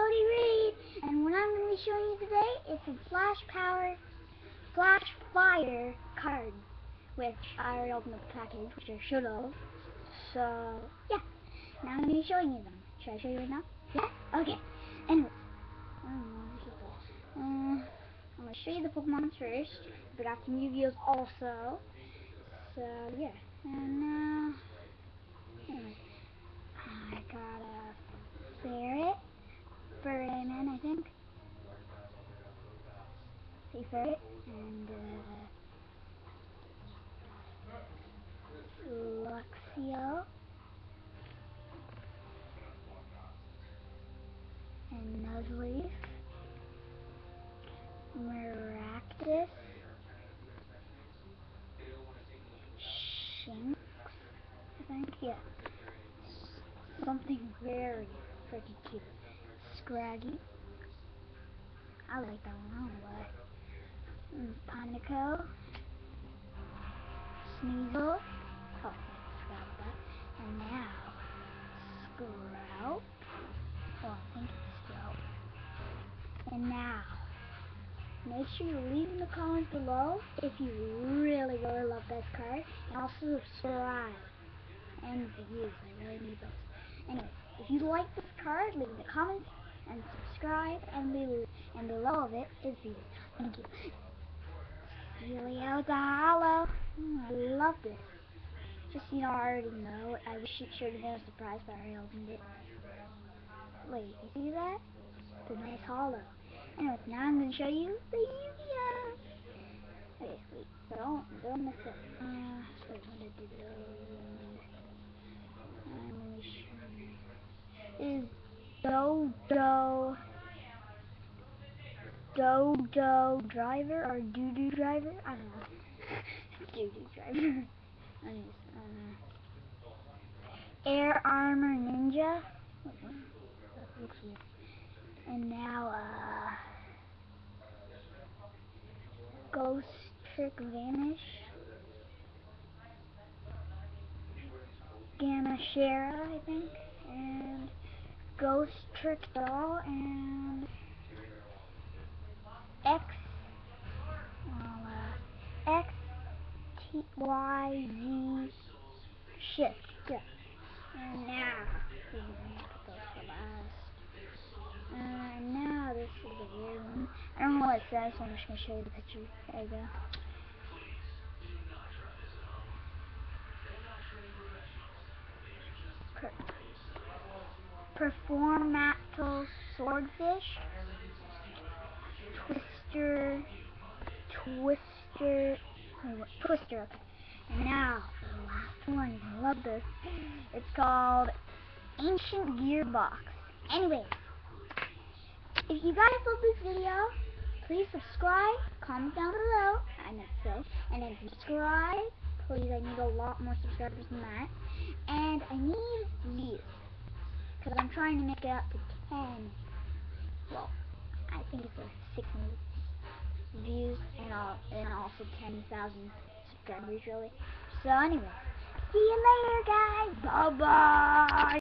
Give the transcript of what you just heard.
Cody Reed, and what I'm going to be showing you today is some Flash Fire cards, which I already opened up the package, which I should have. So, yeah, now I'm going to be showing you them. Should I show you right now? Yeah? Okay. Anyway, I'm going to show you the Pokemon first, but I got some Yu-Gi-Ohs also. So, yeah, and now, anyway, I got a Ferret. Ferret, I think. See Ferret, and Luxio, and Nuzleaf, Maractus, Shinx, I think, yeah. Something very freaking cute. Scraggy. I like that one, I don't know why. Panico. Sneasel. Oh, I forgot about that. And now, Sprout. Oh, I think it's Sprout. And now, make sure you leave in the comments below if you really love this card. And also subscribe. And views, I really need those. Anyway, if you like this card, leave in the comments and subscribe, and below of it is views. Thank you. Helio the Hollow. I love this. Just, I already know. I wish it should have been a surprise, but I already opened it. Wait, you see that? It's a nice hollow. Anyways, now I'm going to show you the Yu-Gi-Oh! Okay, wait, don't mess up. Wait, what did I do? I'm going to show you. Is Dodo Driver or Doo-Doo Driver? I don't know. Doo-Doo Driver. Anyways, Air Armor Ninja. Wait, what? That looks weird. And now, Ghost Trick Vanish, Gamma Shara, I think, and Ghost Trick Doll, and XYZ Shift, yeah. And now, put those for last. And now this is a weird one. I don't know what it says, so I'm just going to show you the picture. There you go. Performato Swordfish, Twister, okay. And now, for the last one, I love this. It's called Ancient Gearbox. Anyway, if you guys love this video, please subscribe, comment down below, and then subscribe, please. I need a lot more subscribers than that, and I need views, because I'm trying to make it up to 10, well, I think it's like 6 views, and also 10,000 subscribers, really. So anyway, see you later, guys. Bye-bye.